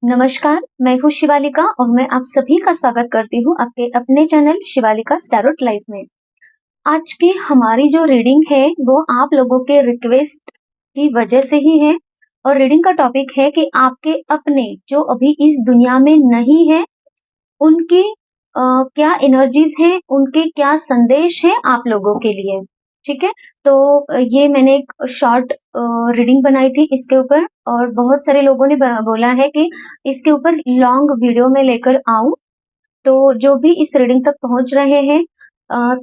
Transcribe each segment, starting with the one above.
नमस्कार, मैं हूँ शिवालिका और मैं आप सभी का स्वागत करती हूँ आपके अपने चैनल शिवालिका टैरोट लाइफ में। आज की हमारी जो रीडिंग है वो आप लोगों के रिक्वेस्ट की वजह से ही है और रीडिंग का टॉपिक है कि आपके अपने जो अभी इस दुनिया में नहीं है उनकी क्या एनर्जीज हैं, उनके क्या संदेश हैं आप लोगों के लिए। ठीक है, तो ये मैंने एक शॉर्ट रीडिंग बनाई थी इसके ऊपर और बहुत सारे लोगों ने बोला है कि इसके ऊपर लॉन्ग वीडियो में लेकर आऊं। तो जो भी इस रीडिंग तक पहुंच रहे हैं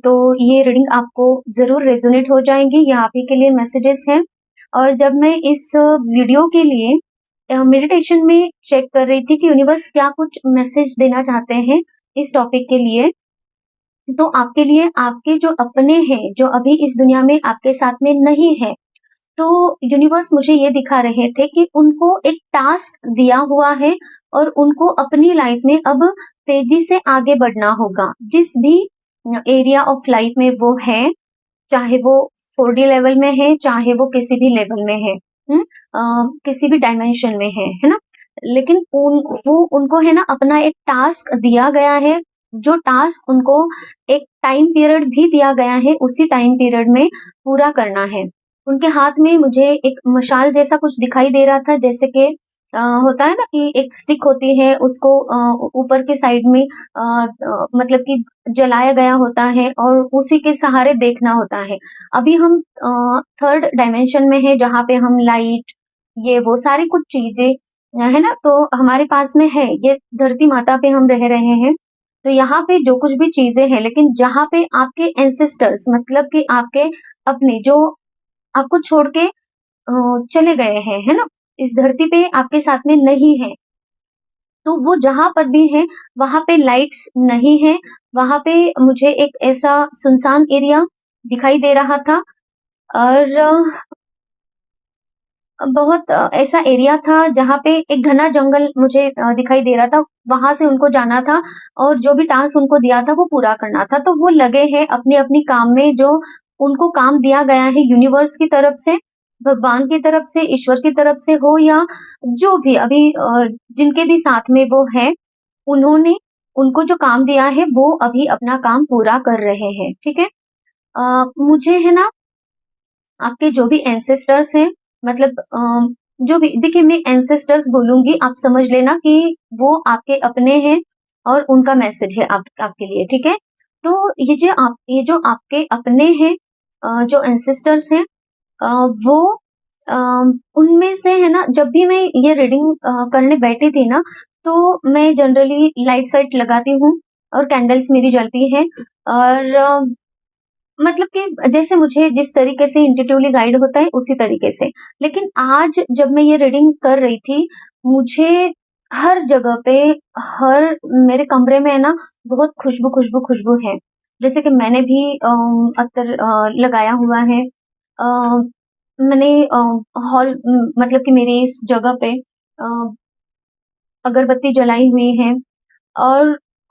तो ये रीडिंग आपको जरूर रेजोनेट हो जाएंगी, ये आप ही के लिए मैसेजेस हैं। और जब मैं इस वीडियो के लिए मेडिटेशन में चेक कर रही थी कि यूनिवर्स क्या कुछ मैसेज देना चाहते हैं इस टॉपिक के लिए, तो आपके लिए आपके जो अपने हैं जो अभी इस दुनिया में आपके साथ में नहीं है, तो यूनिवर्स मुझे ये दिखा रहे थे कि उनको एक टास्क दिया हुआ है और उनको अपनी लाइफ में अब तेजी से आगे बढ़ना होगा। जिस भी एरिया ऑफ लाइफ में वो है, चाहे वो 4D लेवल में है, चाहे वो किसी भी लेवल में है, किसी भी डायमेंशन में है ना। लेकिन वो उनको है ना अपना एक टास्क दिया गया है, जो टास्क उनको एक टाइम पीरियड भी दिया गया है, उसी टाइम पीरियड में पूरा करना है। उनके हाथ में मुझे एक मशाल जैसा कुछ दिखाई दे रहा था, जैसे कि होता है ना कि एक स्टिक होती है, उसको ऊपर के साइड में मतलब कि जलाया गया होता है और उसी के सहारे देखना होता है। अभी हम थर्ड डायमेंशन में है जहाँ पे हम लाइट ये वो सारी कुछ चीजें है ना, तो हमारे पास में है, ये धरती माता पे हम रह रहे हैं। तो यहाँ पे जो कुछ भी चीजें हैं, लेकिन जहाँ पे आपके एंसेस्टर्स मतलब कि आपके अपने जो आपको छोड़ के चले गए हैं, है ना, इस धरती पे आपके साथ में नहीं है, तो वो जहां पर भी है वहां पे लाइट्स नहीं है। वहां पे मुझे एक ऐसा सुनसान एरिया दिखाई दे रहा था और बहुत ऐसा एरिया था जहाँ पे एक घना जंगल मुझे दिखाई दे रहा था। वहां से उनको जाना था और जो भी टास्क उनको दिया था वो पूरा करना था। तो वो लगे हैं अपने अपनी काम में, जो उनको काम दिया गया है यूनिवर्स की तरफ से, भगवान की तरफ से, ईश्वर की तरफ से हो या जो भी अभी जिनके भी साथ में वो है, उन्होंने उनको जो काम दिया है वो अभी अपना काम पूरा कर रहे हैं। ठीक है, मुझे है ना आपके जो भी एंसेस्टर्स हैं, मतलब जो भी देखिए, मैं एंसेस्टर्स बोलूंगी, आप समझ लेना कि वो आपके अपने हैं और उनका मैसेज है आपके लिए। ठीक है, तो ये जो आपके अपने हैं, जो एंसेस्टर्स हैं, अ, वो अ, उनमें से है ना, जब भी मैं ये रीडिंग करने बैठी थी ना, तो मैं जनरली लाइट साइट लगाती हूँ और कैंडल्स मेरी जलती हैं और मतलब कि जैसे मुझे जिस तरीके से इंट्यूटिवली गाइड होता है उसी तरीके से। लेकिन आज जब मैं ये रीडिंग कर रही थी, मुझे हर जगह पे, हर मेरे कमरे में है ना बहुत खुशबू खुशबू खुशबू है। जैसे कि मैंने भी अत्तर लगाया हुआ है। मैंने हॉल मतलब कि मेरे इस जगह पे अगरबत्ती जलाई हुई है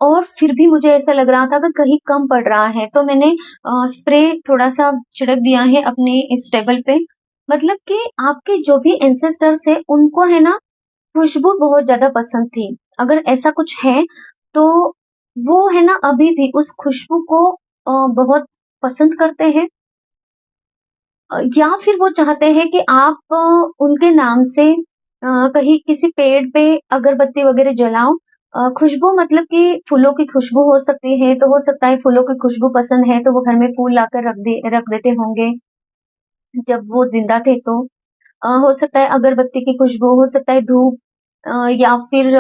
और फिर भी मुझे ऐसा लग रहा था कि कहीं कम पड़ रहा है, तो मैंने स्प्रे थोड़ा-सा छिड़क दिया है अपने इस टेबल पे। मतलब कि आपके जो भी एंसेस्टर्स हैं, उनको है ना खुशबू बहुत ज़्यादा पसंद थी। अगर ऐसा कुछ है, तो वो है ना अभी भी उस खुशबू को बहुत पसंद करते हैं। या फिर वो चाहते हैं कि आप उनके नाम से कहीं किसी पेड़ पे अगरबत्ती वगैरह जलाओ। खुशबू मतलब कि फूलों की खुशबू हो सकती है, तो हो सकता है फूलों की खुशबू पसंद है तो वो घर में फूल लाकर रख देते होंगे जब वो जिंदा थे। तो हो सकता है अगरबत्ती की खुशबू, हो सकता है धूप, या फिर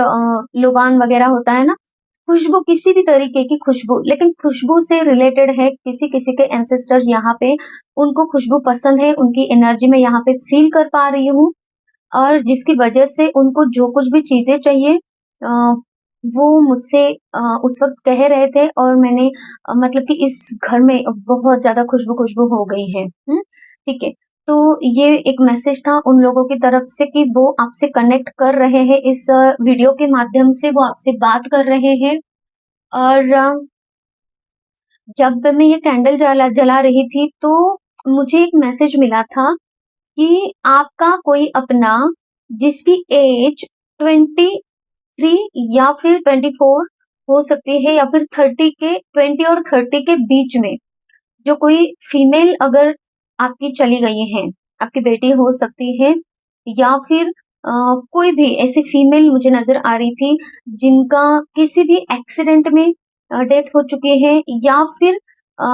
लोबान वगैरह होता है ना, खुशबू किसी भी तरीके की खुशबू, लेकिन खुशबू से रिलेटेड है किसी किसी के एंसेस्टर यहाँ पे, उनको खुशबू पसंद है, उनकी एनर्जी में यहाँ पे फील कर पा रही हूँ और जिसकी वजह से उनको जो कुछ भी चीजें चाहिए वो मुझसे उस वक्त कह रहे थे और मैंने मतलब कि इस घर में बहुत ज्यादा खुशबू खुशबू हो गई है। ठीक है, तो ये एक मैसेज था उन लोगों की तरफ से कि वो आपसे कनेक्ट कर रहे हैं, इस वीडियो के माध्यम से वो आपसे बात कर रहे हैं। और जब मैं ये कैंडल जला रही थी तो मुझे एक मैसेज मिला था कि आपका कोई अपना जिसकी एज 20 या फिर 24 हो सकती है, या फिर 20 और 30 के बीच में जो कोई फीमेल अगर आपकी चली गई है, आपकी बेटी हो सकती है, या फिर कोई भी ऐसी फीमेल मुझे नजर आ रही थी जिनका किसी भी एक्सीडेंट में डेथ हो चुकी है, या फिर अ,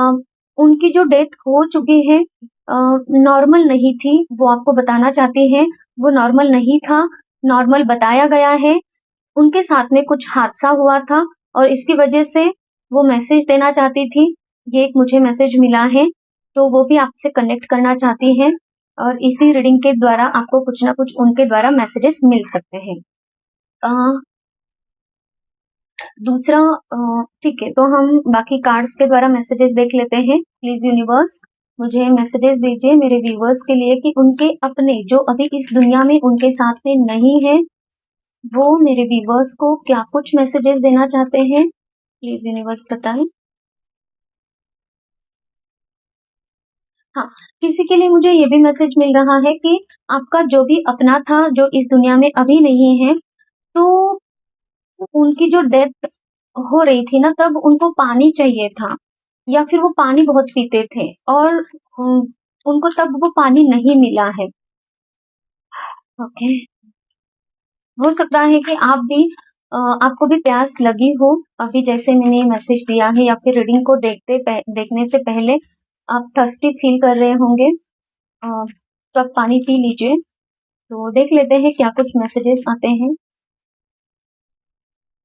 उनकी जो डेथ हो चुकी है नॉर्मल नहीं थी, वो आपको बताना चाहती है, वो नॉर्मल नहीं था, नॉर्मल बताया गया है, उनके साथ में कुछ हादसा हुआ था और इसकी वजह से वो मैसेज देना चाहती थी। ये एक मुझे मैसेज मिला है, तो वो भी आपसे कनेक्ट करना चाहती है और इसी रीडिंग के द्वारा आपको कुछ ना कुछ उनके द्वारा मैसेजेस मिल सकते हैं। अ, दूसरा ठीक है, तो हम बाकी कार्ड्स के द्वारा मैसेजेस देख लेते हैं। प्लीज यूनिवर्स मुझे मैसेजेस दीजिए मेरे व्यूवर्स के लिए कि उनके अपने जो अभी इस दुनिया में उनके साथ में नहीं है, वो मेरे व्यूवर्स को क्या कुछ मैसेजेस देना चाहते हैं। प्लीज यूनिवर्स बताएं। हाँ, किसी के लिए मुझे ये भी मैसेज मिल रहा है कि आपका जो भी अपना था जो इस दुनिया में अभी नहीं है, तो उनकी जो डेथ हो रही थी ना, तब उनको पानी चाहिए था, या फिर वो पानी बहुत पीते थे और उनको तब वो पानी नहीं मिला है। ओके, हो सकता है कि आप भी आपको भी प्यास लगी हो अभी, जैसे मैंने मैसेज दिया है, या फिर रीडिंग को देखने से पहले आप थर्स्टी फील कर रहे होंगे, तो आप पानी पी लीजिए। तो देख लेते हैं क्या कुछ मैसेजेस आते हैं।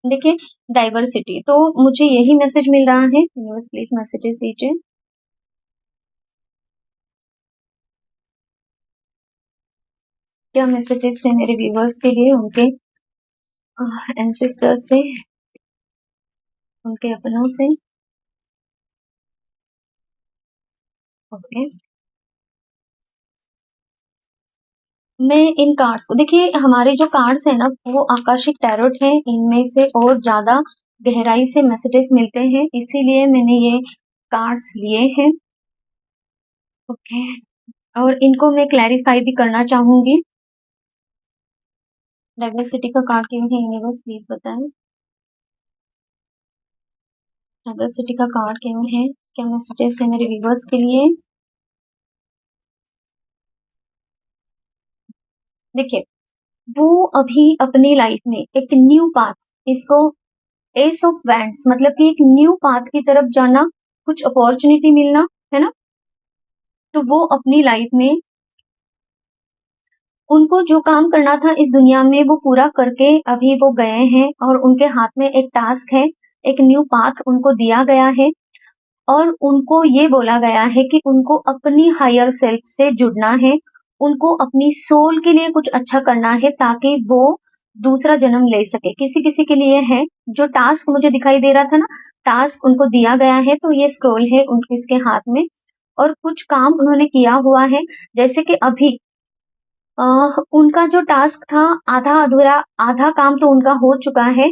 देखिए, डाइवर्सिटी, तो मुझे यही मैसेज मिल रहा है। यूनिवर्स प्लीज मैसेजेस दीजिए। क्या मैसेजेस है मेरे व्यूवर्स के लिए उनके एंसेस्टर्स से, उनके अपनों से। ओके, मैं इन कार्ड्स को, देखिए हमारे जो कार्ड्स है ना वो आकाशिक टैरोट है, इनमें से और ज्यादा गहराई से मैसेजेस मिलते हैं, इसीलिए मैंने ये कार्ड्स लिए हैं। ओके, और इनको मैं क्लैरिफाई भी करना चाहूंगी। डाइवर्सिटी का कार्ड क्यों है यूनिवर्स प्लीज बताएं। डाइवर्सिटी का कार्ड क्यों है, क्या मैसेजेस है मेरे व्यूवर्स के लिए। देखिए, वो अभी अपनी लाइफ में एक न्यू पाथ, इसको एस ऑफ वैंड्स मतलब कि एक न्यू पाथ की तरफ जाना, कुछ अपॉर्चुनिटी मिलना, है ना। तो वो अपनी लाइफ में उनको जो काम करना था इस दुनिया में वो पूरा करके अभी वो गए हैं, और उनके हाथ में एक टास्क है, एक न्यू पाथ उनको दिया गया है, और उनको ये बोला गया है कि उनको अपनी हायर सेल्फ से जुड़ना है, उनको अपनी सोल के लिए कुछ अच्छा करना है ताकि वो दूसरा जन्म ले सके। किसी किसी के लिए है, जो टास्क मुझे दिखाई दे रहा था ना, टास्क उनको दिया गया है, तो ये स्क्रोल है उनके इसके हाथ में, और कुछ काम उन्होंने किया हुआ है। जैसे कि अभी उनका जो टास्क था आधा अधूरा, आधा काम तो उनका हो चुका है,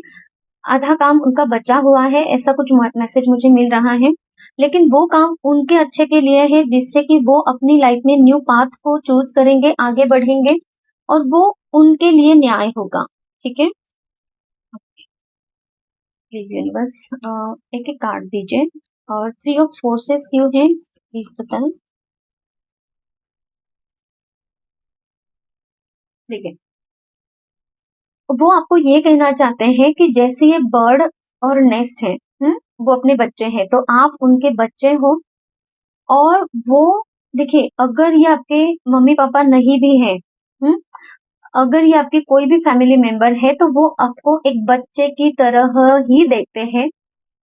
आधा काम उनका बचा हुआ है, ऐसा कुछ मैसेज मुझे मिल रहा है। लेकिन वो काम उनके अच्छे के लिए है, जिससे कि वो अपनी लाइफ में न्यू पाथ को चूज करेंगे, आगे बढ़ेंगे, और वो उनके लिए न्याय होगा। ठीक है, प्लीज यूनिवर्स एक एक कार्ड दीजिए, और 3 ऑफ फोर्सेस क्यों है प्लीज बताएं। देखिए, वो आपको ये कहना चाहते हैं कि जैसे ये बर्ड और नेस्ट है, वो अपने बच्चे हैं, तो आप उनके बच्चे हो, और वो देखिए अगर ये आपके मम्मी पापा नहीं भी हैं, अगर ये आपके कोई भी फैमिली मेंबर है, तो वो आपको एक बच्चे की तरह ही देखते हैं,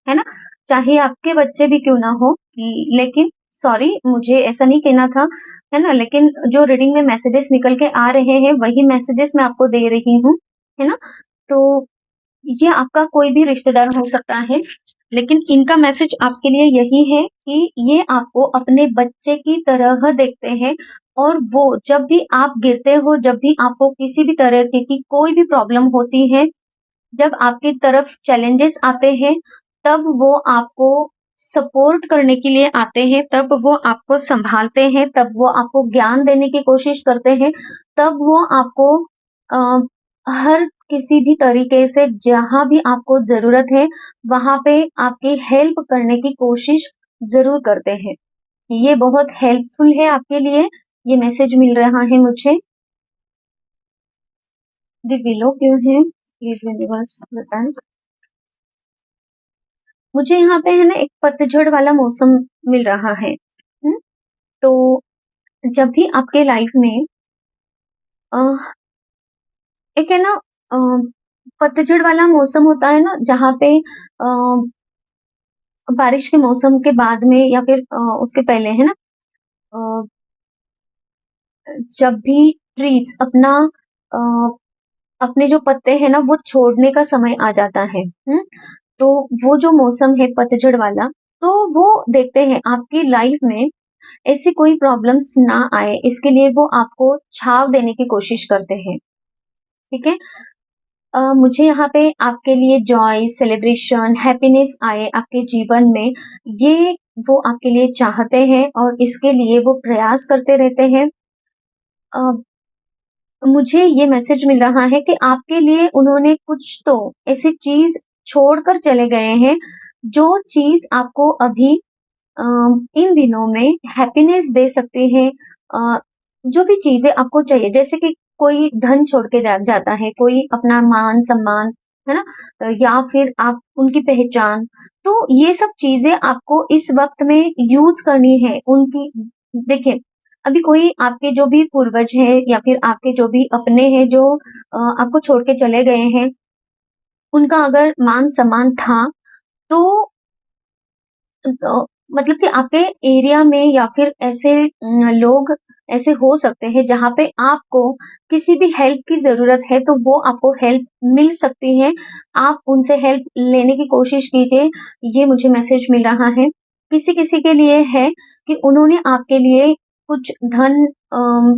है ना। चाहे आपके बच्चे भी क्यों ना हो, लेकिन सॉरी मुझे ऐसा नहीं कहना था, है ना, लेकिन जो रीडिंग में मैसेजेस निकल के आ रहे हैं वही मैसेजेस मैं आपको दे रही हूँ, है ना। तो ये आपका कोई भी रिश्तेदार हो सकता है, लेकिन इनका मैसेज आपके लिए यही है कि ये आपको अपने बच्चे की तरह देखते हैं, और वो जब भी आप गिरते हो, जब भी आपको किसी भी तरह की कोई भी प्रॉब्लम होती है, जब आपकी तरफ चैलेंजेस आते हैं, तब वो आपको सपोर्ट करने के लिए आते हैं, तब वो आपको संभालते हैं, तब वो आपको ज्ञान देने की कोशिश करते हैं, तब वो आपको हर किसी भी तरीके से जहाँ भी आपको ज़रूरत है, वहाँ पे आपकी हेल्प करने की कोशिश ज़रूर करते हैं। ये बहुत हेल्पफुल है आपके लिए, ये मैसेज मिल रहा है मुझे। ये बिलो क्यों है? प्लीज़ यूनिवर्स बताएँ। मुझे यहाँ पे है ना एक पतझड़ वाला मौसम मिल रहा है। तो जब भी आपके लाइफ में अ, एक है ना अ, पतझड़ वाला मौसम होता है ना, जहाँ पे बारिश के मौसम के बाद में या फिर उसके पहले है ना, अ, जब भी ट्रीज अ, अपने जो पत्ते हैं ना वो छोड़ने का समय आ जाता है। तो वो जो मौसम है पतझड़ वाला, तो वो देखते हैं आपकी लाइफ में ऐसी कोई प्रॉब्लम्स ना आए, इसके लिए वो आपको छाव देने की कोशिश करते हैं। ठीक है। मुझे यहाँ पे आपके लिए जॉय, सेलिब्रेशन, हैप्पीनेस आए आपके जीवन में, ये वो आपके लिए चाहते हैं और इसके लिए वो प्रयास करते रहते हैं। अ, मुझे ये मैसेज मिल रहा है कि आपके लिए उन्होंने कुछ तो ऐसी चीज़ छोड़कर चले गए हैं, जो चीज़ आपको अभी अ, इन दिनों में हैप्पीनेस दे सकते हैं। जो भी चीज़ें आपको चाहिए, जैसे कि कोई धन छोड़ के जाता है, कोई अपना मान-सम्मान, है ना? या फिर आप उनकी पहचान, तो ये सब चीज़ें आपको इस वक़्त में यूज़ करनी है उनकी। देखिए, अभी कोई आपके जो भी पूर्वज हैं या फिर आपके जो भी अपने हैं जो आपको छोड़ के चले गए हैं, उनका अगर मान-सम्मान था, तो मतलब कि आपके एरिया में या फिर ऐसे लोग ऐसे हो सकते हैं जहाँ पे आपको किसी भी हेल्प की ज़रूरत है, तो वो आपको हेल्प मिल सकती है। आप उनसे हेल्प लेने की कोशिश कीजिए, ये मुझे मैसेज मिल रहा है। किसी-किसी के लिए है कि उन्होंने आपके लिए कुछ धन,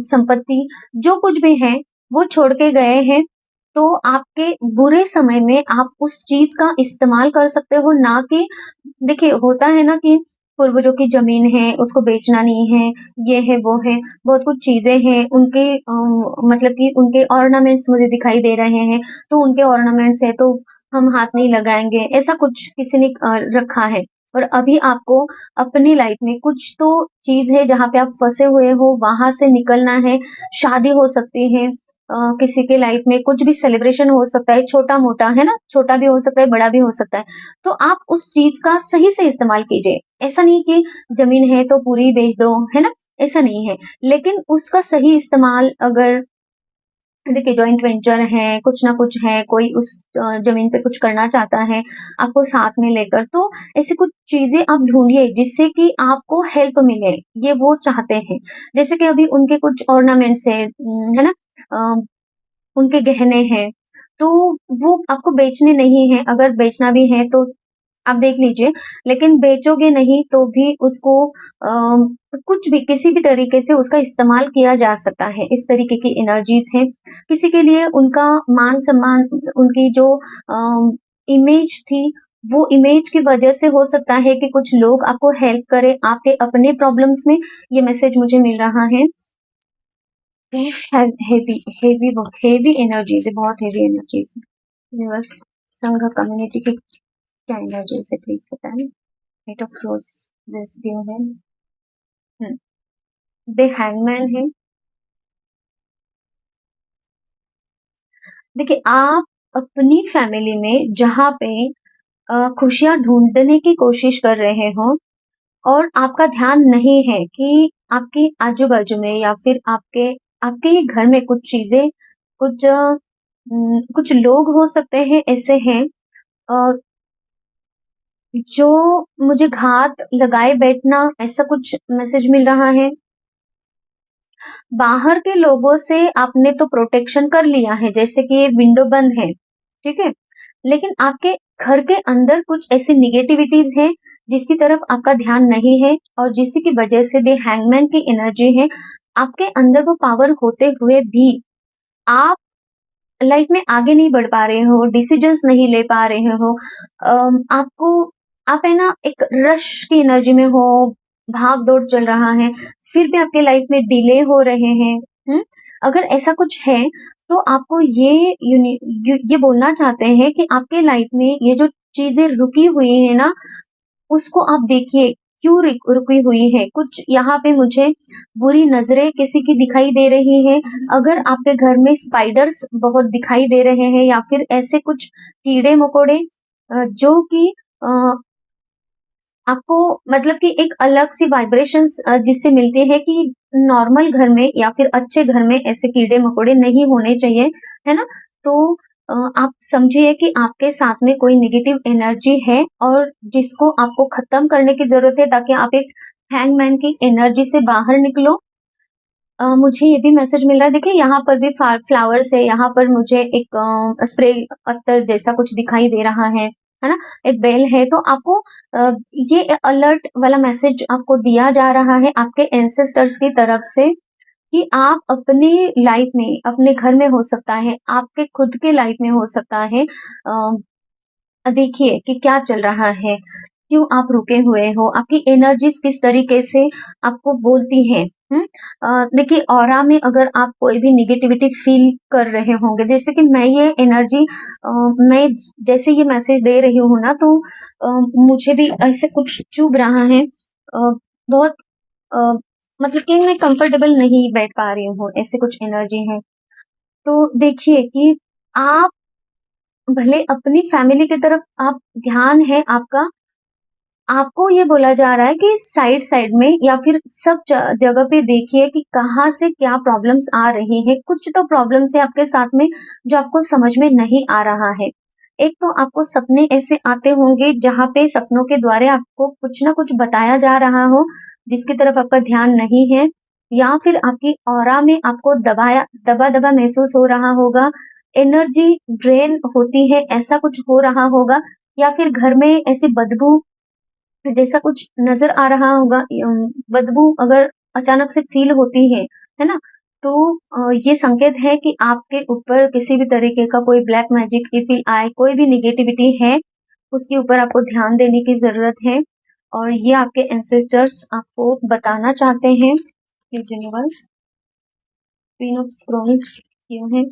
संपत्ति जो कुछ भी है, वो छोड़ के गए हैं। तो आपके बुरे समय में आप उस चीज़ का इस्तेमाल कर सकते हो, ना कि देखिए, होता है ना कि पूर्वजों की ज़मीन है, उसको बेचना नहीं है, ये है, वो है, बहुत कुछ चीज़ें हैं, उनके मतलब कि उनके ऑर्नामेंट्स मुझे दिखाई दे रहे हैं, तो उनके ऑर्नामेंट्स हैं, तो हम हाथ नहीं लगाएँगे, ऐसा कुछ किसी ने रखा है। और अभी आपको अपनी लाइफ़ में कुछ तो चीज़ है, जहाँ पे आप फँसे हुए हो, वहाँ से निकलना है, शादी हो सकती है, किसी के लाइफ़ में कुछ भी सेलिब्रेशन हो सकता है, छोटा-मोटा, है ना? छोटा भी हो सकता है, बड़ा भी हो सकता है। तो आप उस चीज़ का सही से इस्तेमाल कीजिए। ऐसा नहीं कि ज़मीन है तो पूरी बेच दो, है ना? ऐसा नहीं है। लेकिन उसका सही इस्तेमाल अगर देखिए जॉइंट वेंचर है, कुछ ना कुछ है, कोई उस ज़मीन पे कुछ करना चाहता है, आपको साथ में लेकर, तो ऐसी कुछ चीज़ें आप ढूँढिए जिससे कि आपको हेल्प मिले, ये वो चाहते हैं। जैसे कि अभी उनके कुछ ऑर्नामेंट्स हैं, है ना? अ, उनके गहने हैं, तो वो आपको बेचने नहीं हैं, अगर बेचना भी है तो आप देख लीजिए, लेकिन बेचोगे नहीं तो भी उसको कुछ भी किसी भी तरीके से उसका इस्तेमाल किया जा सकता है, इस तरीके की एनर्जीज़ हैं। किसी के लिए उनका मान-सम्मान, उनकी जो इमेज थी, वो इमेज की वजह से हो सकता है कि कुछ लोग आपको हेल्प करें आपके अपने प्रॉब्लम्स में, ये मैसेज मुझे मिल रहा है। हेवी हेवी हेवी एनर्जीज़ है, बहुत हेवी एनर्जीज़ है। यूनिवर्स, संघ कम्युनिटी की क्या एनर्जीज़ है प्लीज़ बताएँ? एट ऑफ रोज़ेज़ क्यों है? हुँ, द हैंगमैन है। देखिए, आप अपनी फैमिली में जहाँ पे खुशियाँ ढूँढने की कोशिश कर रहे हो और आपका ध्यान नहीं है कि आपके आजू-बाजू में या फिर आपके आपके ही घर में कुछ चीज़ें, कुछ लोग हो सकते हैं, ऐसे हैं अ, जो मुझे घात लगाए बैठना, ऐसा कुछ मैसेज मिल रहा है। बाहर के लोगों से आपने तो प्रोटेक्शन कर लिया है, जैसे कि ये विंडो बंद है, ठीक है? लेकिन आपके घर के अंदर कुछ ऐसी नेगेटिविटीज़ हैं, जिसकी तरफ आपका ध्यान नहीं है और जिसी की वजह से द हैंगमैन की एनर्जी है, आपके अंदर वो पावर होते हुए भी आप लाइफ में आगे नहीं बढ़ पा रहे हो, डिसीजंस नहीं ले पा रहे हो। आपको आप है ना एक रश की एनर्जी में हो, भाग-दौड़ चल रहा है, फिर भी आपके लाइफ में डिले हो रहे हैं। अगर ऐसा कुछ है तो आपको ये बोलना चाहते हैं कि आपके लाइफ में ये जो चीजें रुकी हुई है ना, उसको आप देखिए क्यों रुकी हुई है। कुछ यहाँ पे मुझे बुरी नजरें किसी की दिखाई दे रही है। अगर आपके घर में स्पाइडर्स बहुत दिखाई दे रहे हैं या फिर ऐसे कुछ कीड़े मकोड़े जो कि आपको मतलब कि एक अलग सी वाइब्रेशंस जिससे मिलती है कि नॉर्मल घर में या फिर अच्छे घर में ऐसे कीड़े मकोड़े नहीं होने चाहिए, है ना? तो आप समझिए कि आपके साथ में कोई नेगेटिव एनर्जी है और जिसको आपको खत्म करने की जरूरत है ताकि आप एक हैंगमैन की एनर्जी से बाहर निकलो। मुझे ये भी मैसेज मिल रहा है, देखिए यहाँ पर भी फ्लावर्स है, यहाँ पर मुझे एक स्प्रे अत्तर जैसा कुछ दिखाई दे रहा है ना? एक बेल है, तो आपको ये अलर्ट वाला मैसेज आपको दिया जा रहा है आपके एंसेस्टर्स की तरफ से कि आप अपने लाइफ में, अपने घर में हो सकता है, आपके खुद के लाइफ में हो सकता है, देखिए कि क्या चल रहा है, क्यों आप रुके हुए हो, आपकी एनर्जीज किस तरीके से आपको बोलती हैं। देखिए ऑरा में अगर आप कोई भी निगेटिविटी फील कर रहे होंगे, जैसे कि मैं ये एनर्जी मैं जैसे ये मैसेज दे रही हूँ ना, तो मुझे भी ऐसे कुछ चुभ रहा है, बहुत मतलब कि मैं कंफर्टेबल नहीं बैठ पा रही हूँ, ऐसे कुछ एनर्जी है। तो देखिए कि आप भले अपनी फैमिली की तरफ आप ध्यान है आपका, आपको ये बोला जा रहा है कि साइड साइड में या फिर सब जगह पे देखिए कि कहाँ से क्या प्रॉब्लम्स आ रही हैं। कुछ तो प्रॉब्लम्स है आपके साथ में जो आपको समझ में नहीं आ रहा है। एक तो आपको सपने ऐसे आते होंगे जहाँ पे सपनों के द्वारा आपको कुछ ना कुछ बताया जा रहा हो जिसकी तरफ आपका ध्यान नहीं है, या फिर आपकी ऑरा में आपको दबा दबा महसूस हो रहा होगा, एनर्जी ड्रेन होती है ऐसा कुछ हो रहा होगा, या फिर घर में ऐसी बदबू जैसा कुछ नजर आ रहा होगा। बदबू अगर अचानक से फील होती है ना? तो ये संकेत है कि आपके ऊपर किसी भी तरीके का कोई ब्लैक मैजिक इफ आए, कोई भी निगेटिविटी है, उसके ऊपर आपको ध्यान देने की जरूरत है। और ये आपके एंसेस्टर्स आपको बताना चाहते हैं। यूनिवर्स, क्वीन ऑफ स्क्रोन्स क्यों है?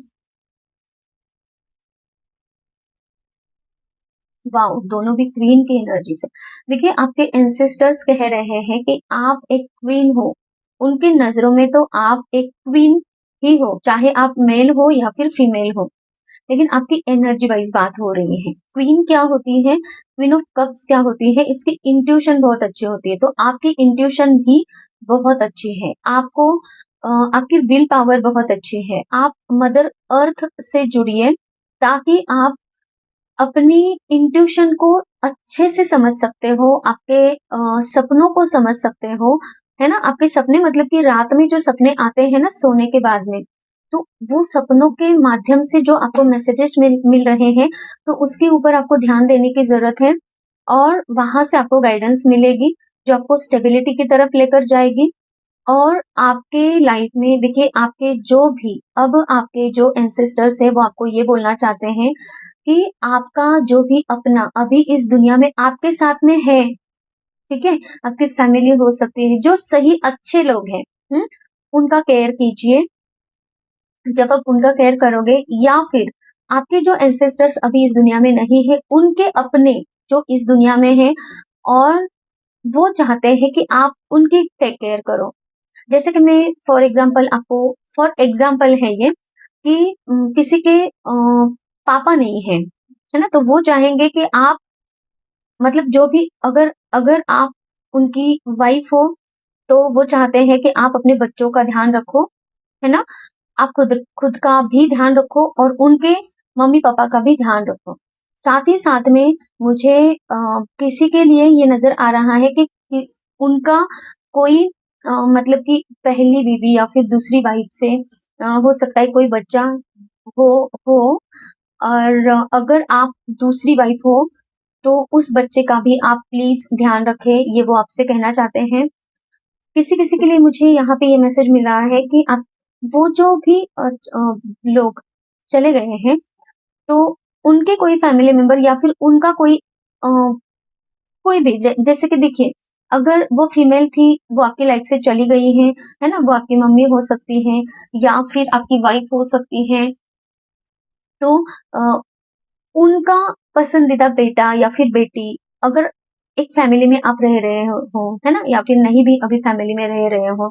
वाओ, दोनों भी क्वीन की एनर्जी से। देखिए आपके एंसेस्टर्स कह रहे हैं कि आप एक क्वीन हो, उनकी नजरों में तो आप एक क्वीन ही हो, चाहे आप मेल हो या फिर फीमेल हो। लेकिन आपकी एनर्जी वाइज बात हो रही है। क्वीन क्या होती है, क्वीन ऑफ कप्स क्या होती है, इसकी इंट्यूशन बहुत अच्छी होती है, तो आपकी इंट्यूशन भी बहुत अच्छी है। आपको आपकी विल पावर बहुत अच्छी है। आप मदर अर्थ से जुड़िए ताकि आप अपनी इंट्यूशन को अच्छे से समझ सकते हो, आपके सपनों को समझ सकते हो, है ना? आपके सपने मतलब कि रात में जो सपने आते हैं ना सोने के बाद में, तो वो सपनों के माध्यम से जो आपको मैसेजेस मिल रहे हैं, तो उसके ऊपर आपको ध्यान देने की जरूरत है और वहां से आपको गाइडेंस मिलेगी जो आपको स्टेबिलिटी की तरफ लेकर जाएगी। और आपके लाइफ में देखिए आपके जो भी अब आपके जो एंसेस्टर्स है वो आपको ये बोलना चाहते हैं कि आपका जो भी अपना अभी इस दुनिया में आपके साथ में है, ठीक है? आपकी फैमिली हो सकती है, जो सही अच्छे लोग हैं, उनका केयर कीजिए। जब आप उनका केयर करोगे या फिर आपके जो एंसेस्टर्स अभी इस दुनिया में नहीं है, उनके अपने जो इस दुनिया में है और वो चाहते हैं कि आप उनकी टेक केयर करो। जैसे कि मैं फॉर एग्जाम्पल है ये कि किसी के पापा नहीं है ना? तो वो चाहेंगे कि आप मतलब जो भी अगर अगर आप उनकी वाइफ हो तो वो चाहते हैं कि आप अपने बच्चों का ध्यान रखो, है ना? आप खुद खुद का भी ध्यान रखो और उनके मम्मी पापा का भी ध्यान रखो। साथ ही साथ में मुझे किसी के लिए ये नजर आ रहा है कि उनका कोई मतलब कि पहली बीवी या फिर दूसरी वाइफ से हो सकता है कोई बच्चा हो। और अगर आप दूसरी वाइफ हो तो उस बच्चे का भी आप प्लीज ध्यान रखें, ये वो आपसे कहना चाहते हैं। किसी किसी के लिए मुझे यहाँ पे ये मैसेज मिला है कि आप वो जो भी लोग चले गए हैं तो उनके कोई फैमिली मेंबर या फिर उनका कोई भी जैसे कि देखिए अगर वो फीमेल थी, वो आपकी लाइफ से चली गई है ना? वो आपकी मम्मी हो सकती हैं या फिर आपकी वाइफ हो सकती हैं। तो उनका पसंदीदा बेटा या फिर बेटी अगर एक फैमिली में आप रह रहे हो, है ना? या फिर नहीं भी अभी फैमिली में रह रहे हो,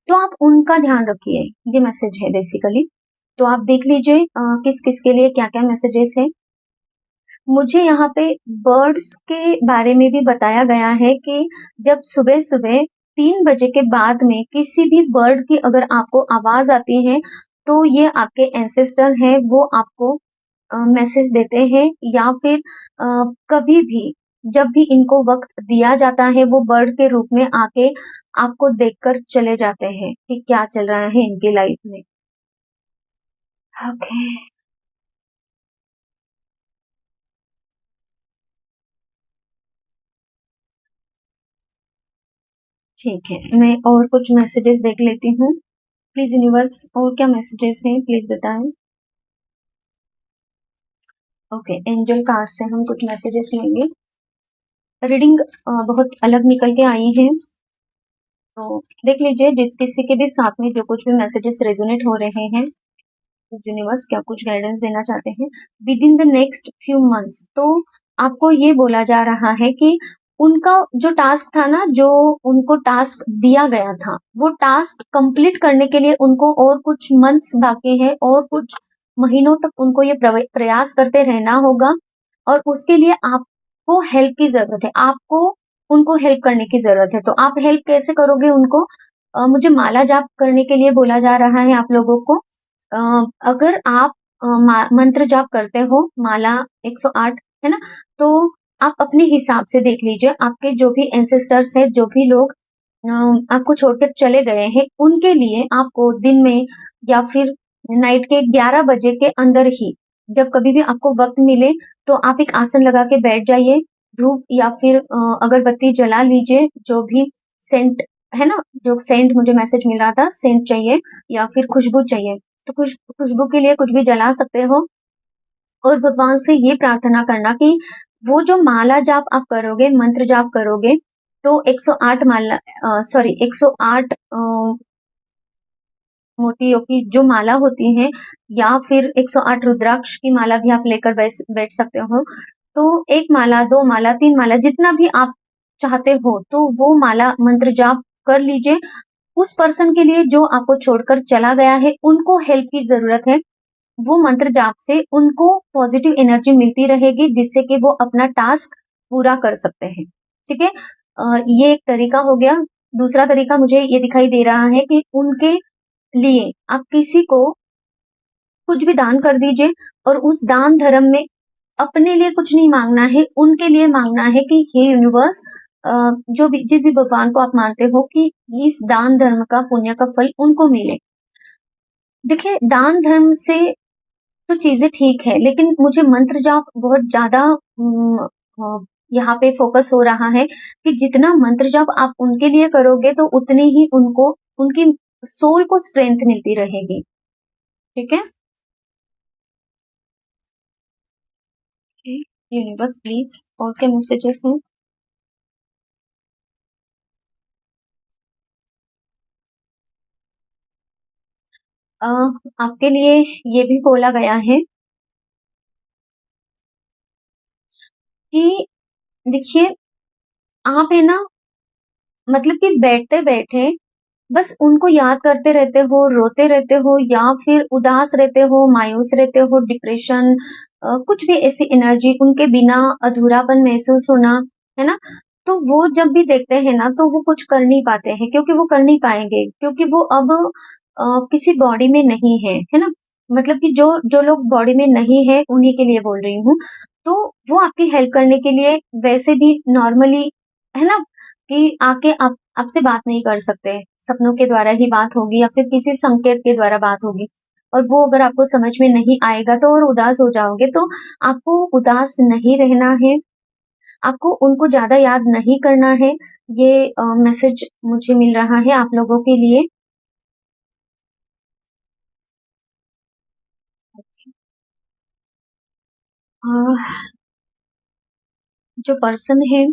तो आप उनका ध्यान रखिए। ये मैसेज है बेसिकली। तो आप देख लीजिए किस-किस के लिए क्या-क्या मैसेजेस हैं। मुझे यहाँ पे बर्ड्स के बारे में भी बताया गया है कि जब सुबह-सुबह 3 बजे के बाद में किसी भी बर्ड की अगर आपको आवाज़ आती है, तो ये आपके एंसेस्टर हैं, वो आपको मैसेज देते हैं या फिर कभी भी जब भी इनको वक़्त दिया जाता है, वो बर्ड के रूप में आके आपको देखकर चले जाते हैं कि क्या चल रहा है इनकी लाइफ़ में। ओके, ठीक है। मैं और कुछ मैसेजेस देख लेती हूँ। प्लीज़ यूनिवर्स और क्या मैसेजेस हैं प्लीज़ बताएँ? ओके, एंजल कार्ड से हम कुछ मैसेजेस लेंगे। रीडिंग बहुत अलग निकल के आई है, तो देख लीजिए जिस किसी के भी साथ में जो कुछ भी मैसेजेस रेज़ोनेट हो रहे हैं, यूनिवर्स क्या कुछ गाइडेंस देना चाहते हैं within the next few months. तो आपको ये बोला जा रहा है कि उनका जो टास्क था ना, जो उनको टास्क दिया गया था, वो टास्क कंप्लीट करने के लिए उनको और कुछ मंथ्स बाकी है और कुछ महीनों तक उनको ये प्रयास करते रहना होगा और उसके लिए आपको हेल्प की जरूरत है। आपको उनको हेल्प करने की जरूरत है। तो आप हेल्प कैसे करोगे उनको? मुझे माला जाप करने के लिए बोला जा रहा है आप लोगों को। अ, अगर आप मंत्र जाप करते हो माला 108 है ना, तो आप अपने हिसाब से देख लीजिए आपके जो भी एंसेस्टर्स हैं, जो भी लोग आपको छोड़कर चले गए हैं, उनके लिए आपको दिन में या फिर नाइट के 11 बजे के अंदर ही जब कभी भी आपको वक्त मिले तो आप एक आसन लगा के बैठ जाइए, धूप या फिर अगरबत्ती जला लीजिए, जो भी सेंट है ना, जो सेंट मुझे मैसेज मिल रहा था, सेंट चाहिए या फिर खुशबू चाहिए, तो खुशबू के लिए कुछ भी जला सकते हो और भगवान से ये प्रार्थना करना कि वो जो माला जाप आप करोगे, मंत्र जाप करोगे, तो 108 माला सॉरी 108 मोतियों की जो माला होती है या फिर 108 रुद्राक्ष की माला भी आप लेकर बैठ सकते हो। तो 1 माला, 2 माला, 3 माला जितना भी आप चाहते हो, तो वो माला मंत्र जाप कर लीजिए। उस पर्सन के लिए जो आपको छोड़कर चला गया है, उनको हेल्प की ज़रूरत है। वो मंत्र जाप से उनको पॉजिटिव एनर्जी मिलती रहेगी जिससे कि वो अपना टास्क पूरा कर सकते हैं। ठीक है? ये एक तरीका हो गया। दूसरा तरीका मुझे ये दिखाई दे रहा है कि उनके लिए आप किसी को कुछ भी दान कर दीजिए और उस दान धर्म में अपने लिए कुछ नहीं मांगना है, उनके लिए मांगना है कि हे यूनिवर्स, जो भी जिस भी भगवान को आप मानते हो कि इस दान धर्म का पुण्य का फल उनको मिले। देखिए दान धर्म से तो चीजें ठीक है, लेकिन मुझे मंत्र जाप बहुत ज्यादा यहाँ पे फोकस हो रहा है कि जितना मंत्र जाप आप उनके लिए करोगे तो उतनी ही उनको उनकी सोल को स्ट्रेंथ मिलती रहेगी। ठीक है? यूनिवर्स प्लीज और क्या मैसेजेस हैं? अ, आपके लिए ये भी बोला गया है कि देखिए आप है ना, मतलब कि बैठते बैठे बस उनको याद करते रहते हो, रोते रहते हो या फिर उदास रहते हो, मायूस रहते हो, डिप्रेशन कुछ भी ऐसी एनर्जी उनके बिना अधूरापन महसूस होना, है ना? तो वो जब भी देखते हैं ना, तो वो कुछ कर नहीं पाते हैं क्योंकि वो कर नहीं पाएँगे क्योंकि वो अब किसी बॉडी में नहीं है, है ना? मतलब कि जो जो लोग बॉडी में नहीं है, उन्हीं के लिए बोल रही हूँ। तो वो आपकी हेल्प करने के लिए वैसे भी नॉर्मली, है ना? कि आके आप आपसे बात नहीं कर सकते, सपनों के द्वारा ही बात होगी या फिर किसी संकेत के द्वारा बात होगी और वो अगर आपको समझ में नहीं आएगा तो और उदास हो जाओगे। तो आपको उदास नहीं रहना है, आपको उनको ज़्यादा याद नहीं करना है। ये मैसेज मुझे मिल रहा है आप लोगों के लिए। अ, जो पर्सन है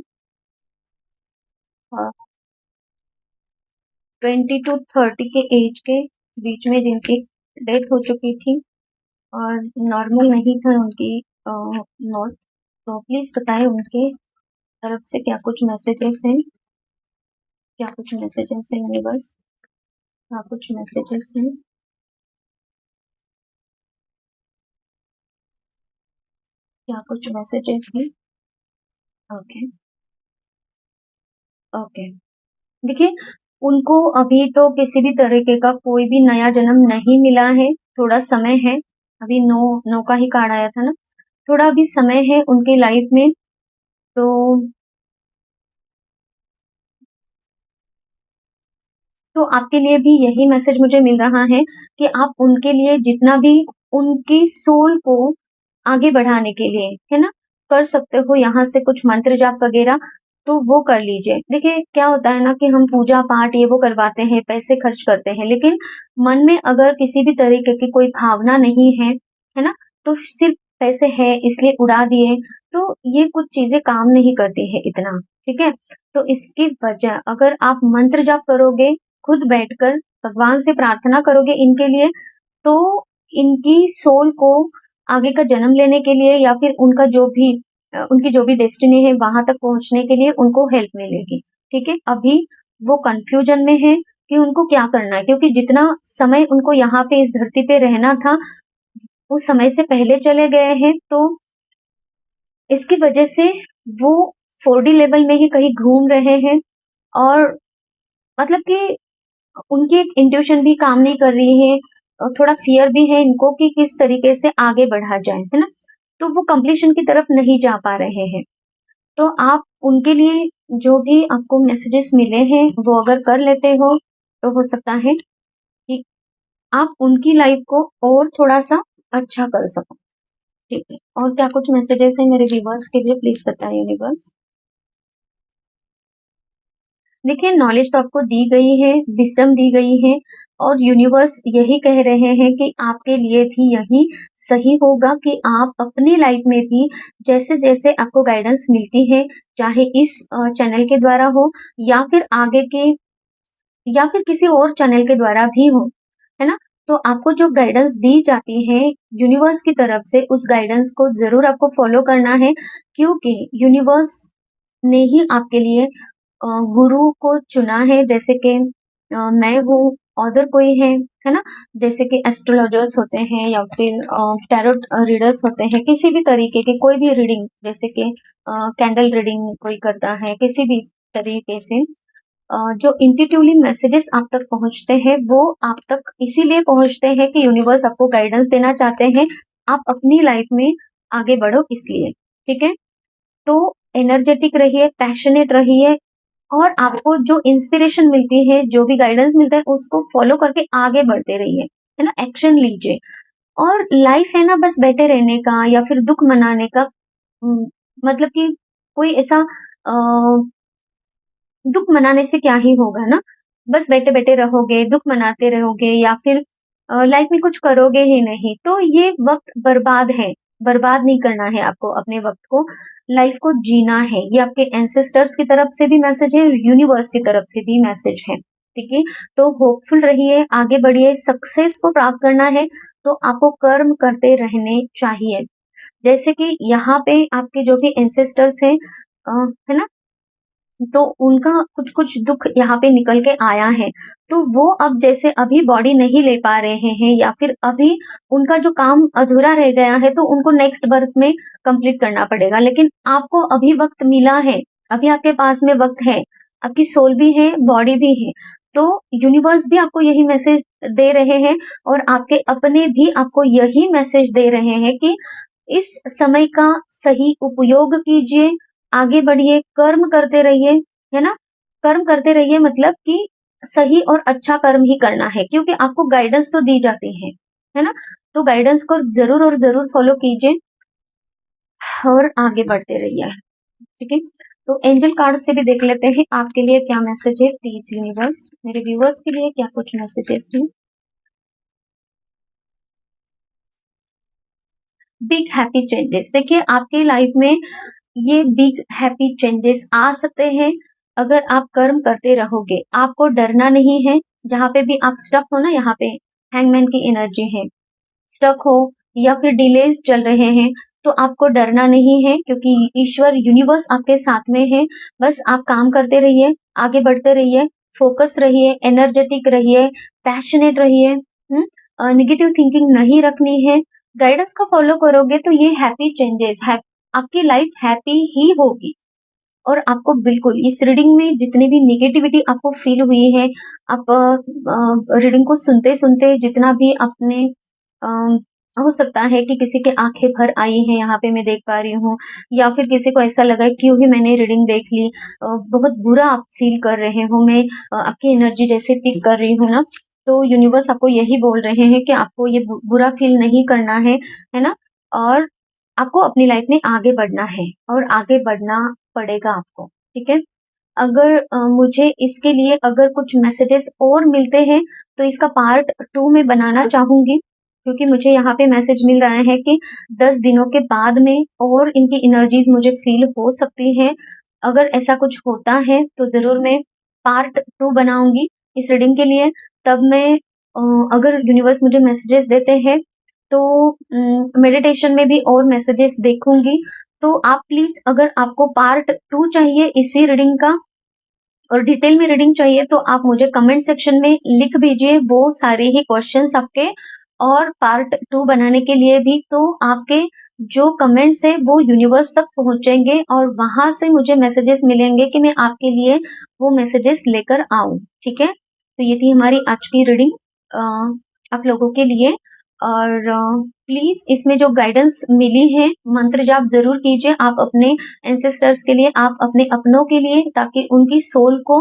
20 to 30 के एज के बीच में जिनकी डेथ हो चुकी थी और नॉर्मल नहीं था उनकी मौत। तो प्लीज बताएं उनके तरफ से क्या कुछ मैसेजेस हैं, क्या कुछ मैसेजेस हैं यूनिवर्स, क्या कुछ मैसेजेस हैं। क्या कुछ मैसेजेस हैं। ओके ओके, देखिए उनको अभी तो किसी भी तरीके का कोई भी नया जन्म नहीं मिला है, थोड़ा समय है। अभी नो नो का ही कार्ड आया था ना, थोड़ा अभी समय है उनकी लाइफ में। तो आपके लिए भी यही मैसेज मुझे मिल रहा है कि आप उनके लिए जितना भी उनकी सोल को आगे बढ़ाने के लिए है ना कर सकते हो, यहाँ से कुछ मंत्र जाप वगैरह तो वो कर लीजिए। देखिए क्या होता है ना कि हम पूजा पाठ ये वो करवाते हैं, पैसे खर्च करते हैं, लेकिन मन में अगर किसी भी तरीके की कोई भावना नहीं है ना, तो सिर्फ पैसे है इसलिए उड़ा दिए, तो ये कुछ चीजें काम नहीं करती है इतना। ठीक है, तो इसकी वजह अगर आप मंत्र जाप करोगे, खुद बैठकर भगवान से प्रार्थना करोगे इनके लिए, तो इनकी सोल को आगे का जन्म लेने के लिए या फिर उनका जो भी उनकी जो भी डेस्टिनी है वहां तक पहुंचने के लिए उनको हेल्प मिलेगी। ठीक है, अभी वो कंफ्यूजन में है कि उनको क्या करना है, क्योंकि जितना समय उनको यहाँ पे इस धरती पे रहना था उस समय से पहले चले गए हैं, तो इसकी वजह से वो 4D लेवल में ही कहीं घूम रहे हैं। और मतलब कि उनकी एक इंट्यूशन भी काम नहीं कर रही है, और थोड़ा फियर भी है इनको कि किस तरीके से आगे बढ़ा जाए, है ना। तो वो कंप्लीशन की तरफ नहीं जा पा रहे हैं। तो आप उनके लिए जो भी आपको मैसेजेस मिले हैं वो अगर कर लेते हो तो हो सकता है कि आप उनकी लाइफ को और थोड़ा सा अच्छा कर सको। ठीक है, और क्या कुछ मैसेजेस है मेरे व्यूवर्स के लिए, प्लीज बताएं यूनिवर्स। देखिए नॉलेज तो आपको दी गई है, विजडम दी गई है, और यूनिवर्स यही कह रहे हैं कि आपके लिए भी यही सही होगा कि आप अपनी लाइफ में भी जैसे जैसे आपको गाइडेंस मिलती है, चाहे इस चैनल के द्वारा हो या फिर आगे के या फिर किसी और चैनल के द्वारा भी हो, है ना। तो आपको जो गाइडेंस दी जाती है यूनिवर्स की तरफ से, उस गाइडेंस को जरूर आपको फॉलो करना है, क्योंकि यूनिवर्स ने ही आपके लिए गुरु को चुना है। जैसे कि मैं हूँ, अदर कोई है ना, जैसे कि एस्ट्रोलॉजर्स होते हैं या फिर टैरोट रीडर्स होते हैं, किसी भी तरीके की कोई भी रीडिंग, जैसे कि कैंडल रीडिंग कोई करता है, किसी भी तरीके से जो इंट्यूटिवली मैसेजेस आप तक पहुंचते हैं वो आप तक इसीलिए पहुंचते हैं कि यूनिवर्स आपको गाइडेंस देना चाहते हैं, आप अपनी लाइफ में आगे बढ़ो इसलिए। ठीक है, तो एनर्जेटिक रहिए, पैशनेट रहिए, और आपको जो इंस्पिरेशन मिलती है, जो भी गाइडेंस मिलता है उसको फॉलो करके आगे बढ़ते रहिए, है ना, एक्शन लीजिए। और लाइफ है ना बस बैठे रहने का या फिर दुख मनाने का, मतलब कि कोई ऐसा दुख मनाने से क्या ही होगा ना, बस बैठे बैठे रहोगे, दुख मनाते रहोगे या फिर लाइफ में कुछ करोगे ही नहीं, तो ये वक्त बर्बाद है। बर्बाद नहीं करना है आपको अपने वक्त को, लाइफ को जीना है। ये आपके एंसेस्टर्स की तरफ से भी मैसेज है, यूनिवर्स की तरफ से भी मैसेज है। ठीक है, तो होपफुल रहिए, आगे बढ़िए, सक्सेस को प्राप्त करना है तो आपको कर्म करते रहने चाहिए। जैसे कि यहाँ पे आपके जो भी एंसेस्टर्स हैं, है ना, तो उनका कुछ कुछ दुख यहाँ पे निकल के आया है, तो वो अब जैसे अभी बॉडी नहीं ले पा रहे हैं या फिर अभी उनका जो काम अधूरा रह गया है तो उनको नेक्स्ट बर्थ में कंप्लीट करना पड़ेगा, लेकिन आपको अभी वक्त मिला है, अभी आपके पास में वक्त है, आपकी सोल भी है, बॉडी भी है। तो यूनिवर्स भी आपको यही मैसेज दे रहे हैं और आपके अपने भी आपको यही मैसेज दे रहे हैं कि इस समय का सही उपयोग कीजिए, आगे बढ़िए, कर्म करते रहिए, है ना। कर्म करते रहिए मतलब कि सही और अच्छा कर्म ही करना है, क्योंकि आपको गाइडेंस तो दी जाती है ना। तो गाइडेंस को जरूर और जरूर फॉलो कीजिए और आगे बढ़ते रहिए। ठीक है, तो एंजल कार्ड से भी देख लेते हैं आपके लिए क्या मैसेज है, प्लीज यूनिवर्स मेरे व्यूवर्स के लिए क्या कुछ मैसेजेस हैं। बिग हैप्पी चेंजेस, देखिए आपके लाइफ में ये बिग हैप्पी चेंजेस आ सकते हैं। अगर आप कर्म करते रहोगे, आपको डरना नहीं है। जहाँ पे भी आप स्टक हो ना, यहाँ पे हैंगमैन की एनर्जी है, स्टक हो या फिर डिलेज चल रहे हैं, तो आपको डरना नहीं है, क्योंकि ईश्वर यूनिवर्स आपके साथ में है। बस आप काम करते रहिए, आगे बढ़ते रहिए, फोकस रहिए, एनर्जेटिक रहिए, पैशनेट रहिए। निगेटिव थिंकिंग नहीं रखनी है। गाइडेंस का फॉलो करोगे तो ये हैप्पी चेंजेस है, आपकी लाइफ हैप्पी ही होगी। और आपको बिल्कुल इस रीडिंग में जितनी भी नेगेटिविटी आपको फील हुई है, आप रीडिंग को सुनते सुनते जितना भी आपने हो सकता है कि किसी के आंखें भर आई हैं, यहाँ पे मैं देख पा रही हूँ, या फिर किसी को ऐसा लगा है क्यों ही मैंने रीडिंग देख ली, बहुत बुरा आप फील कर रहे हो, मैं आपकी एनर्जी जैसे फील कर रही हूँ ना, तो यूनिवर्स आपको यही बोल रहे हैं कि आपको ये बुरा फील नहीं करना है ना। और आपको अपनी लाइफ में आगे बढ़ना है और आगे बढ़ना पड़ेगा आपको, ठीक है। अगर मुझे इसके लिए अगर कुछ मैसेजेस और मिलते हैं तो इसका पार्ट 2 में बनाना चाहूंगी, क्योंकि मुझे यहाँ पे मैसेज मिल रहा है कि 10 दिनों के बाद में और इनकी एनर्जीज मुझे फील हो सकती हैं। अगर ऐसा कुछ होता है तो जरूर मैं पार्ट 2 बनाऊंगी इस रीडिंग के लिए। तब मैं अगर यूनिवर्स मुझे मैसेजेस देते हैं तो मेडिटेशन में भी और मैसेजेस देखूंगी। तो आप प्लीज, अगर आपको पार्ट 2 चाहिए इसी रीडिंग का और डिटेल में रीडिंग चाहिए, तो आप मुझे कमेंट सेक्शन में लिख दीजिए वो सारे ही क्वेश्चंस आपके। और पार्ट 2 बनाने के लिए भी तो आपके जो कमेंट्स है वो यूनिवर्स तक पहुंचेंगे और वहां से मुझे मैसेजेस मिलेंगे कि मैं आपके लिए वो मैसेजेस लेकर आऊं, ठीक है। तो ये थी हमारी आज की रीडिंग आप लोगों के लिए। और प्लीज इसमें जो गाइडेंस मिली है, मंत्र जाप जरूर कीजिए आप अपने एंसेस्टर्स के लिए, आप अपने अपनों के लिए, ताकि उनकी सोल को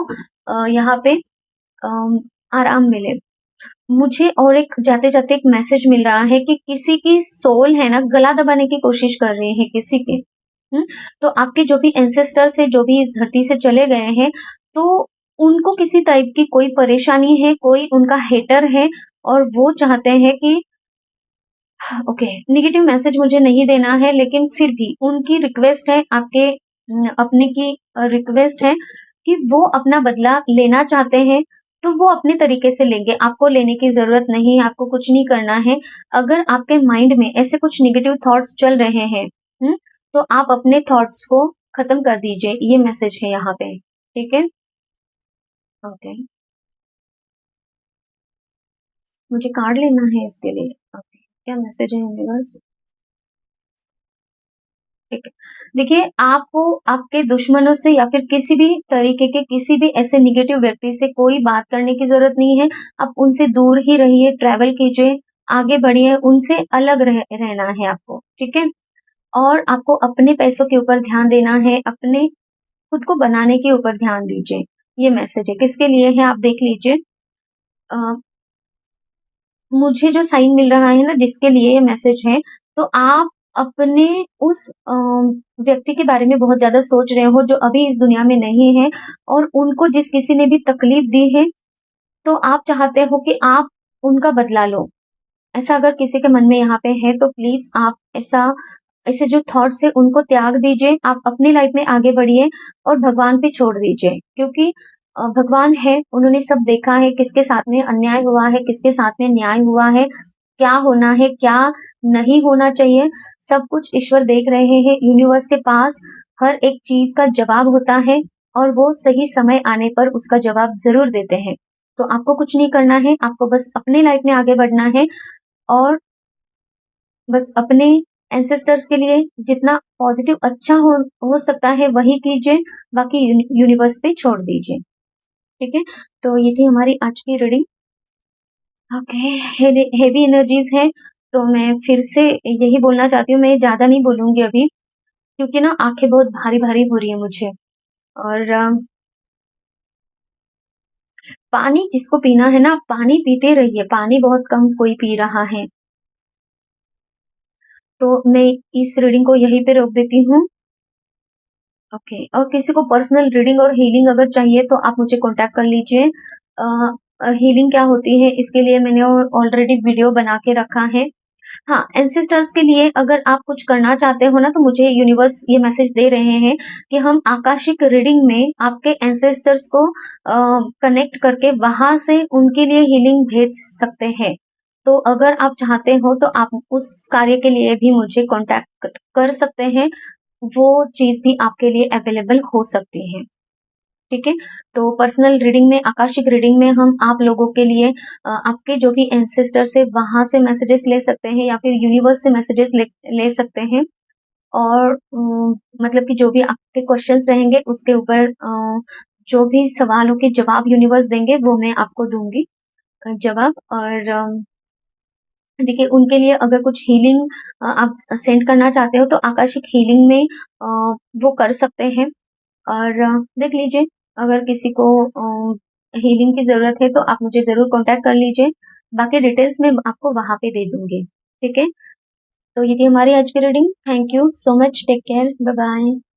यहाँ पे आराम मिले। मुझे और एक जाते जाते एक मैसेज मिल रहा है कि किसी की सोल है ना, गला दबाने की कोशिश कर रही है किसी के। तो आपके जो भी एंसेस्टर्स है, जो भी इस धरती से चले गए हैं, तो उनको किसी टाइप की कोई परेशानी है, कोई उनका हेटर है और वो चाहते हैं कि ओके, नेगेटिव मैसेज मुझे नहीं देना है, लेकिन फिर भी उनकी रिक्वेस्ट है, आपके अपने की रिक्वेस्ट है कि वो अपना बदला लेना चाहते हैं, तो वो अपने तरीके से लेंगे। आपको लेने की जरूरत नहीं है, आपको कुछ नहीं करना है। अगर आपके माइंड में ऐसे कुछ नेगेटिव थॉट्स चल रहे हैं, तो आप अपने थॉट्स को खत्म कर दीजिए। ये मैसेज है यहाँ पे, ठीक है। ओके, मुझे कार्ड लेना है इसके लिए। ओके, क्या मैसेज है यूनिवर्स? ठीक है, देखिए, आपको आपके दुश्मनों से या फिर किसी भी तरीके के किसी भी ऐसे निगेटिव व्यक्ति से कोई बात करने की जरूरत नहीं है। आप उनसे दूर ही रहिए, ट्रैवल कीजिए, आगे बढ़िए, उनसे अलग रहना है आपको, ठीक है। और आपको अपने पैसों के ऊपर ध्यान देना है, अपने खुद को बनाने के ऊपर ध्यान दीजिए। ये मैसेज है, किसके लिए है आप देख लीजिए। मुझे जो साइन मिल रहा है ना, जिसके लिए ये मैसेज है, तो आप अपने उस व्यक्ति के बारे में बहुत ज्यादा सोच रहे हो जो अभी इस दुनिया में नहीं है, और उनको जिस किसी ने भी तकलीफ दी है, तो आप चाहते हो कि आप उनका बदला लो। ऐसा अगर किसी के मन में यहाँ पे है तो प्लीज आप ऐसे जो थॉट्स है उनको त्याग दीजिए, आप अपनी लाइफ में आगे बढ़िए और भगवान पे छोड़ दीजिए, क्योंकि भगवान है, उन्होंने सब देखा है, किसके साथ में अन्याय हुआ है, किसके साथ में न्याय हुआ है, क्या होना है, क्या नहीं होना चाहिए, सब कुछ ईश्वर देख रहे हैं। यूनिवर्स के पास हर एक चीज का जवाब होता है और वो सही समय आने पर उसका जवाब जरूर देते हैं। तो आपको कुछ नहीं करना है, आपको बस अपनी लाइफ में आगे बढ़ना है और बस अपने एंसेस्टर्स के लिए जितना पॉजिटिव अच्छा हो सकता है वही कीजिए, बाकी यूनिवर्स पे छोड़ दीजिए, ठीक है। तो ये थी हमारी आज की रीडिंग। ओके, हेवी एनर्जीज है, तो मैं फिर से यही बोलना चाहती हूँ, मैं ज्यादा नहीं बोलूंगी अभी, क्योंकि ना आंखें बहुत भारी भारी हो रही है मुझे। और पानी जिसको पीना है ना, पानी पीते रहिए, पानी बहुत कम कोई पी रहा है। तो मैं इस रीडिंग को यहीं पे रोक देती हूँ। ओके, और किसी को पर्सनल रीडिंग और हीलिंग अगर चाहिए तो आप मुझे कांटेक्ट कर लीजिए। हीलिंग क्या होती है इसके लिए मैंने ऑलरेडी वीडियो बना के रखा है। हाँ, एंसेस्टर्स के लिए अगर आप कुछ करना चाहते हो ना, तो मुझे यूनिवर्स ये मैसेज दे रहे हैं कि हम आकाशिक रीडिंग में आपके एंसेस्टर्स को कनेक्ट करके वहाँ से उनके लिए हीलिंग भेज सकते हैं। तो अगर आप चाहते हो तो आप उस कार्य के लिए भी मुझे कॉन्टैक्ट कर सकते हैं, वो चीज़ भी आपके लिए अवेलेबल हो सकती है। ठीक है? तो पर्सनल रीडिंग में, आकाशिक रीडिंग में हम आप लोगों के लिए आपके जो भी एंसेस्टर्स है वहाँ से मैसेजेस ले सकते हैं या फिर यूनिवर्स से मैसेजेस ले सकते हैं। और मतलब कि जो भी आपके क्वेश्चंस रहेंगे उसके ऊपर जो भी सवालों के जवाब यूनिवर्स देंगे वो मैं आपको दूँगी जवाब। और देखिए, उनके लिए अगर कुछ हीलिंग आप सेंड करना चाहते हो तो आकाशिक हीलिंग में वो कर सकते हैं। और देख लीजिए, अगर किसी को हीलिंग की ज़रूरत है तो आप मुझे ज़रूर कॉन्टैक्ट कर लीजिए। बाकी डिटेल्स मैं आपको वहाँ पे दे दूँगी। ठीक है? तो ये थी हमारी आज की reading. Thank you so much. Take care. Bye bye.